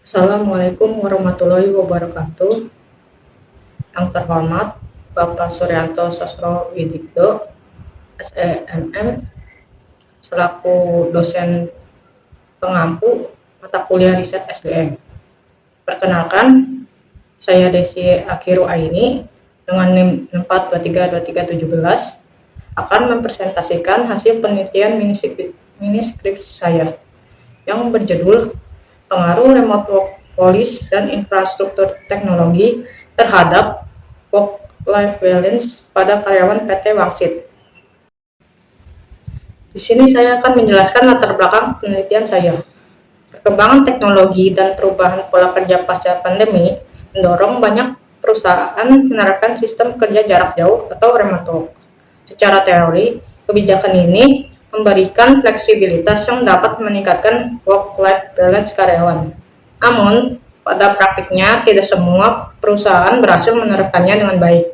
Assalamualaikum warahmatullahi wabarakatuh. Yang terhormat Bapak Suryanto Sosro-Widikdo, SEMM, selaku dosen pengampu mata kuliah riset SDM. Perkenalkan, saya Desi Akhiru Aini dengan NIM 4232317 akan mempresentasikan hasil penelitian miniskripsi saya yang berjudul pengaruh remote work policy dan infrastruktur teknologi terhadap work-life balance pada karyawan PT Wangsit. Di sini saya akan menjelaskan latar belakang penelitian saya. Perkembangan teknologi dan perubahan pola kerja pasca pandemi mendorong banyak perusahaan menerapkan sistem kerja jarak jauh atau remote work. Secara teori, kebijakan ini memberikan fleksibilitas yang dapat meningkatkan work-life balance karyawan. Namun, pada praktiknya tidak semua perusahaan berhasil menerapkannya dengan baik.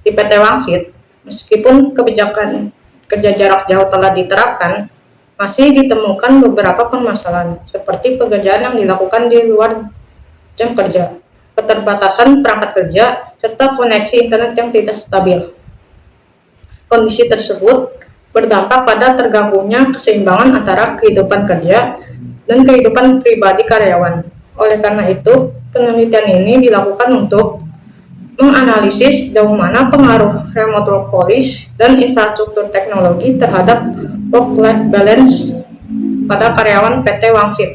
Di PT Wangsit, meskipun kebijakan kerja jarak jauh telah diterapkan, masih ditemukan beberapa permasalahan, seperti pekerjaan yang dilakukan di luar jam kerja, keterbatasan perangkat kerja, serta koneksi internet yang tidak stabil. Kondisi tersebut berdampak pada terganggunya keseimbangan antara kehidupan kerja dan kehidupan pribadi karyawan. Oleh karena itu, penelitian ini dilakukan untuk menganalisis sejauh mana pengaruh remote work policy dan infrastruktur teknologi terhadap work-life balance pada karyawan PT Wangsit.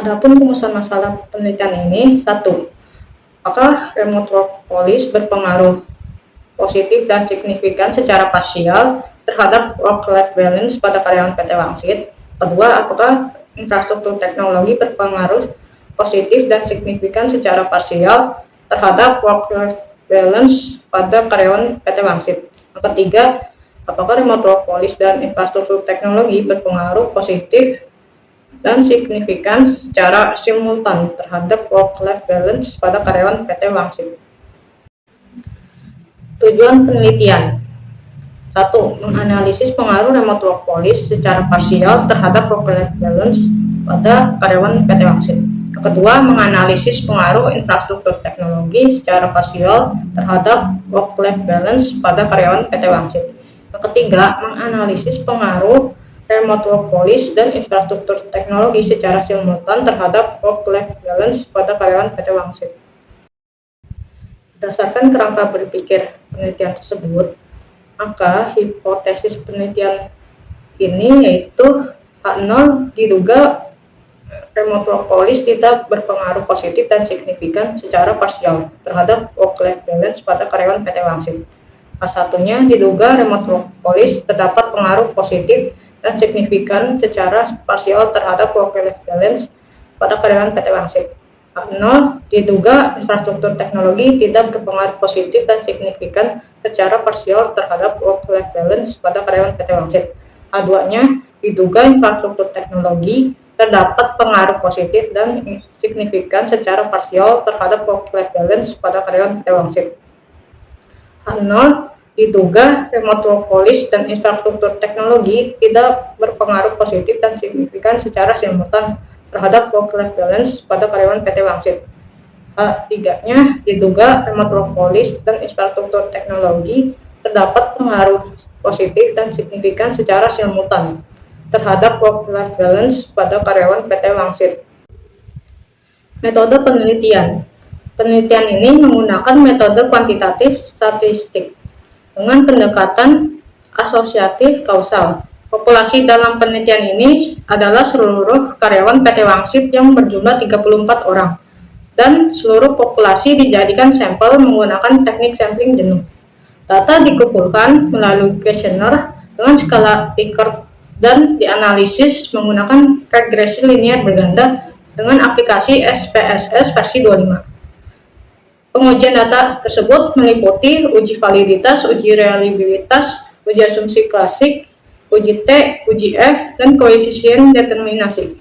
Adapun rumusan masalah penelitian ini, 1. Apakah remote work policy berpengaruh positif dan signifikan secara parsial terhadap work-life balance pada karyawan PT Wangsit? Kedua, apakah infrastruktur teknologi berpengaruh positif dan signifikan secara parsial terhadap work-life balance pada karyawan PT Wangsit? Yang ketiga, apakah remote work policy dan infrastruktur teknologi berpengaruh positif dan signifikan secara simultan terhadap work-life balance pada karyawan PT Wangsit? Tujuan penelitian: 1. Menganalisis pengaruh remote work policy secara parsial terhadap work-life balance pada karyawan PT Wangsit. Yang kedua, menganalisis pengaruh infrastruktur teknologi secara parsial terhadap work-life balance pada karyawan PT Wangsit. Yang ketiga, menganalisis pengaruh remote work policy dan infrastruktur teknologi secara simultan terhadap work-life balance pada karyawan PT Wangsit. Berdasarkan kerangka berpikir penelitian tersebut, maka hipotesis penelitian ini yaitu H0 diduga remote work policy tidak berpengaruh positif dan signifikan secara parsial terhadap work-life balance pada karyawan PT Wangsit. H1-nya diduga remote work policy terdapat pengaruh positif dan signifikan secara parsial terhadap work-life balance pada karyawan PT Wangsit. H0 diduga infrastruktur teknologi tidak berpengaruh positif dan signifikan secara parsial terhadap work-life balance pada karyawan PT Wangsit. H2-nya diduga infrastruktur teknologi terdapat pengaruh positif dan signifikan secara parsial terhadap work-life balance pada karyawan PT Wangsit. H0 diduga remote work policy dan infrastruktur teknologi tidak berpengaruh positif dan signifikan secara simultan terhadap work-life balance pada karyawan PT Wangsit. H3-nya diduga remote work policy dan infrastruktur teknologi terdapat pengaruh positif dan signifikan secara simultan terhadap work-life balance pada karyawan PT Wangsit. Metode penelitian. Penelitian ini menggunakan metode kuantitatif statistik dengan pendekatan asosiatif kausal. Populasi dalam penelitian ini adalah seluruh karyawan PT Wangsit yang berjumlah 34 orang, dan seluruh populasi dijadikan sampel menggunakan teknik sampling jenuh. Data dikumpulkan melalui kuesioner dengan skala Likert dan dianalisis menggunakan regresi linier berganda dengan aplikasi SPSS versi 25. Pengujian data tersebut meliputi uji validitas, uji reliabilitas, uji asumsi klasik, uji T, uji F, dan koefisien determinasi.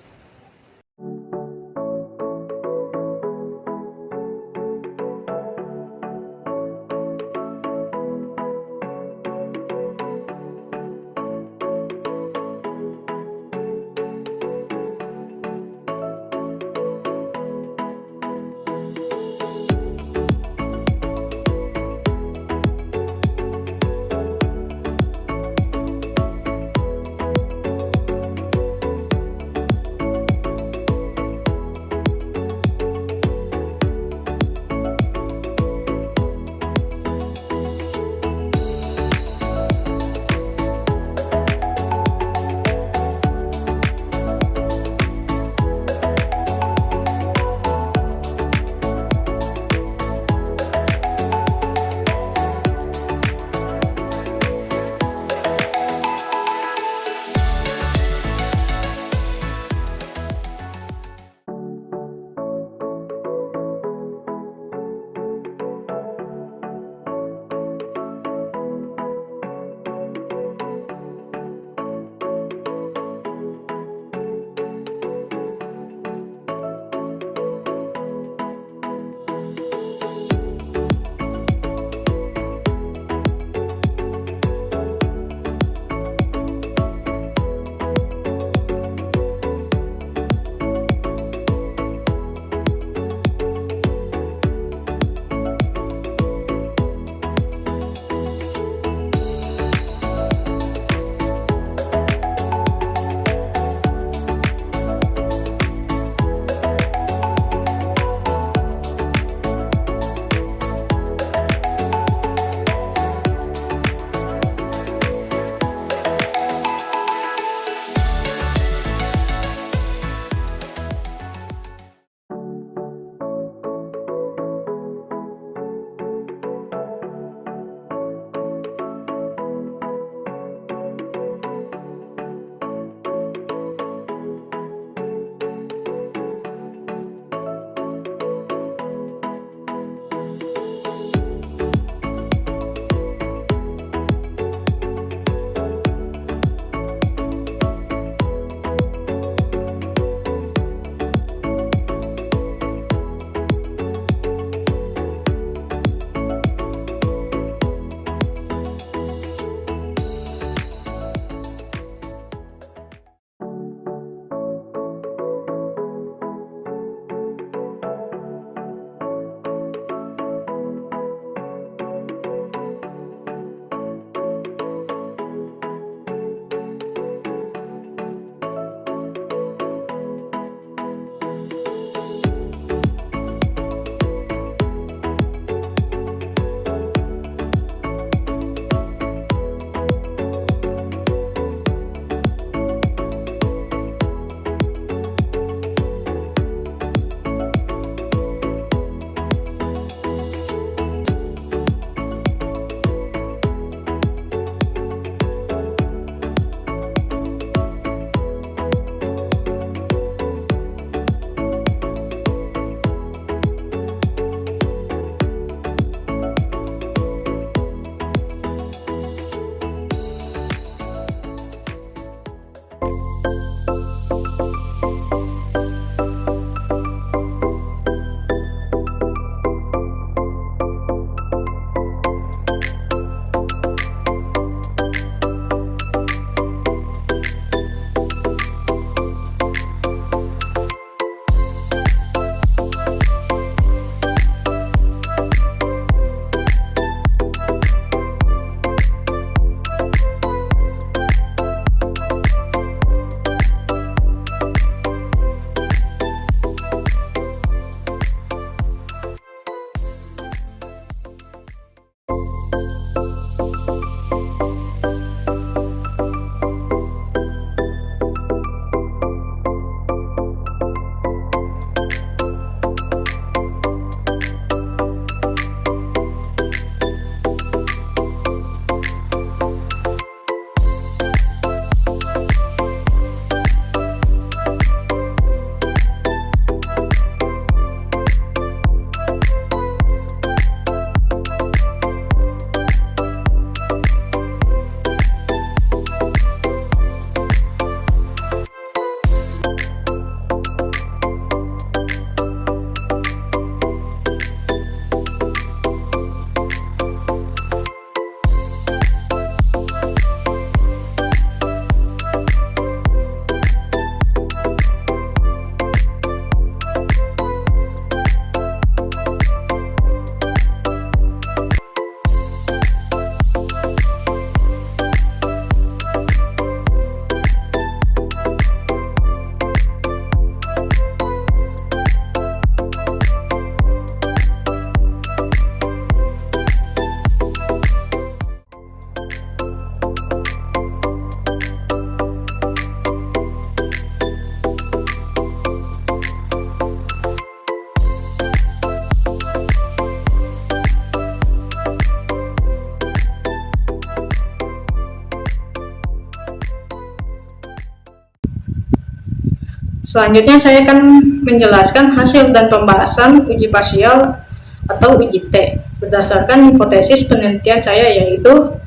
Selanjutnya saya akan menjelaskan hasil dan pembahasan uji parsial atau uji T berdasarkan hipotesis penelitian saya, yaitu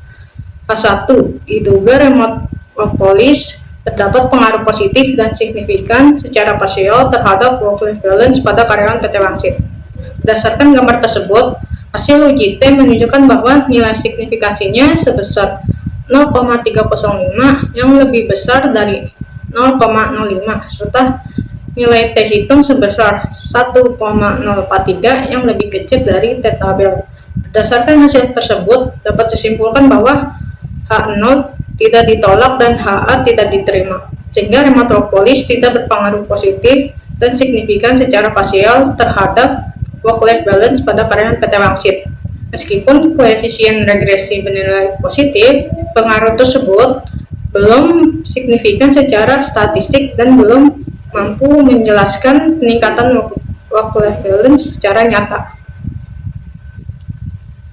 A1. Diduga remote work policy terdapat pengaruh positif dan signifikan secara parsial terhadap work-life balance pada karyawan PT Wangsit. Berdasarkan gambar tersebut, hasil uji T menunjukkan bahwa nilai signifikasinya sebesar 0,305 yang lebih besar dari 0,05 serta nilai T hitung sebesar 1,043 yang lebih kecil dari T tabel. Berdasarkan hasil tersebut, dapat disimpulkan bahwa H0 tidak ditolak dan HA tidak diterima, sehingga remote work policy tidak berpengaruh positif dan signifikan secara parsial terhadap work-life balance pada karyawan PT Wangsit. Meskipun koefisien regresi bernilai positif, pengaruh tersebut belum signifikan secara statistik dan belum mampu menjelaskan peningkatan work-life balance secara nyata.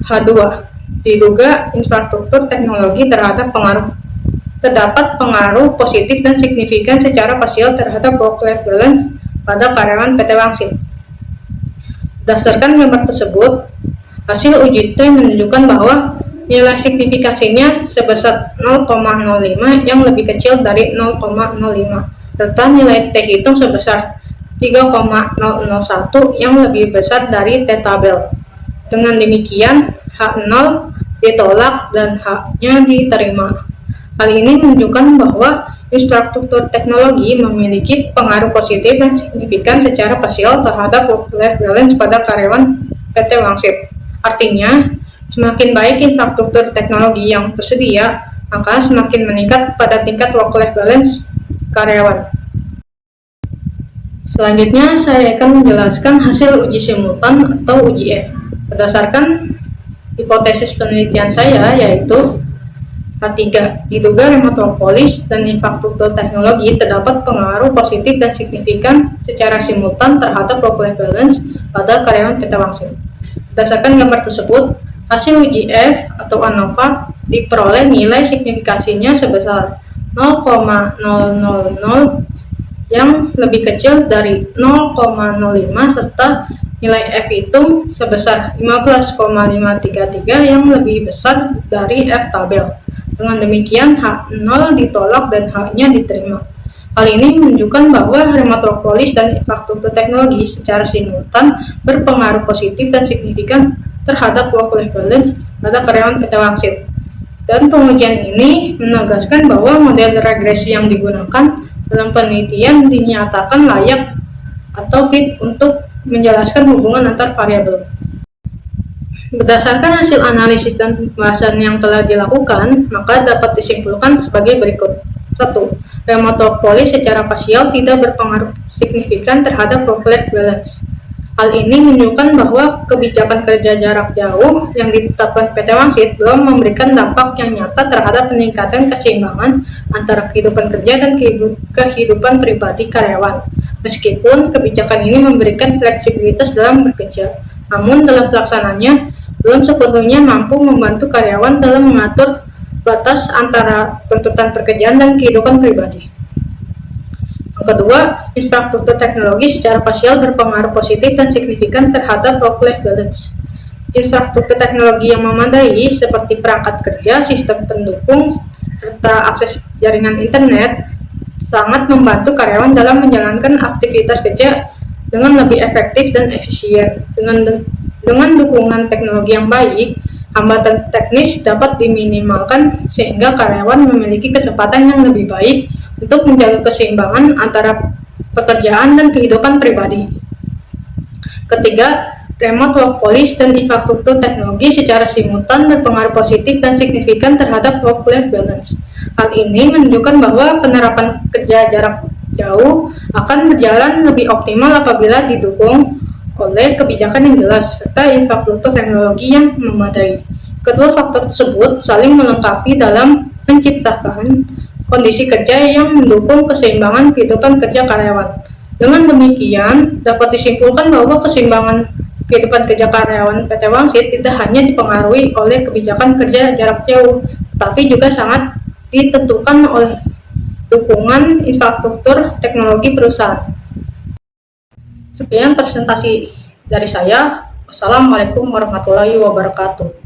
H2. Diduga infrastruktur teknologi terdapat pengaruh positif dan signifikan secara parsial terhadap work-life balance pada karyawan PT Wangsit. Berdasarkan gambar tersebut, hasil uji T menunjukkan bahwa nilai signifikasinya sebesar 0,05 yang lebih kecil dari 0,05 serta nilai T hitung sebesar 3,001 yang lebih besar dari T tabel. Dengan demikian, H0 ditolak dan H-nya diterima. Hal ini menunjukkan bahwa infrastruktur teknologi memiliki pengaruh positif dan signifikan secara parsial terhadap work-life balance pada karyawan PT Wangsit. Artinya, semakin baik infrastruktur teknologi yang tersedia, maka semakin meningkat pada tingkat work-life balance karyawan. Selanjutnya, saya akan menjelaskan hasil uji simultan atau uji F. Berdasarkan hipotesis penelitian saya, yaitu H3. Diduga remote work policy dan infrastruktur teknologi terdapat pengaruh positif dan signifikan secara simultan terhadap work-life balance pada karyawan PT Wangsit. Berdasarkan gambar tersebut, hasil uji F atau ANOVA diperoleh nilai signifikasinya sebesar 0,000 yang lebih kecil dari 0,05 serta nilai F hitung sebesar 15,533 yang lebih besar dari F tabel. Dengan demikian, H0 ditolak dan H-nya diterima. Hal ini menunjukkan bahwa remote work policy dan infrastruktur teknologi secara simultan berpengaruh positif dan signifikan terhadap work-life balance pada karyawan PT Wangsit. Dan pengujian ini menegaskan bahwa model regresi yang digunakan dalam penelitian dinyatakan layak atau fit untuk menjelaskan hubungan antar variabel. Berdasarkan hasil analisis dan pembahasan yang telah dilakukan, maka dapat disimpulkan sebagai berikut. 1. Remote work policy secara parsial tidak berpengaruh signifikan terhadap work-life balance. Hal ini menunjukkan bahwa kebijakan kerja jarak jauh yang ditetapkan PT Wangsit belum memberikan dampak yang nyata terhadap peningkatan keseimbangan antara kehidupan kerja dan kehidupan pribadi karyawan. Meskipun kebijakan ini memberikan fleksibilitas dalam bekerja, namun dalam pelaksanaannya belum sepenuhnya mampu membantu karyawan dalam mengatur batas antara tuntutan pekerjaan dan kehidupan pribadi. Yang kedua, infrastruktur teknologi secara parsial berpengaruh positif dan signifikan terhadap work-life balance. Infrastruktur teknologi yang memadai seperti perangkat kerja, sistem pendukung, serta akses jaringan internet sangat membantu karyawan dalam menjalankan aktivitas kerja dengan lebih efektif dan efisien. Dengan dukungan teknologi yang baik, hambatan teknis dapat diminimalkan sehingga karyawan memiliki kesempatan yang lebih baik untuk menjaga keseimbangan antara pekerjaan dan kehidupan pribadi. Ketiga, remote work policy dan infrastruktur teknologi secara simultan berpengaruh positif dan signifikan terhadap work-life balance. Hal ini menunjukkan bahwa penerapan kerja jarak jauh akan berjalan lebih optimal apabila didukung oleh kebijakan yang jelas serta infrastruktur teknologi yang memadai. Kedua faktor tersebut saling melengkapi dalam menciptakan kondisi kerja yang mendukung keseimbangan kehidupan kerja karyawan. Dengan demikian, dapat disimpulkan bahwa keseimbangan kehidupan kerja karyawan PT Wangsit tidak hanya dipengaruhi oleh kebijakan kerja jarak jauh, tetapi juga sangat ditentukan oleh dukungan infrastruktur teknologi perusahaan. Sekian presentasi dari saya. Wassalamualaikum warahmatullahi wabarakatuh.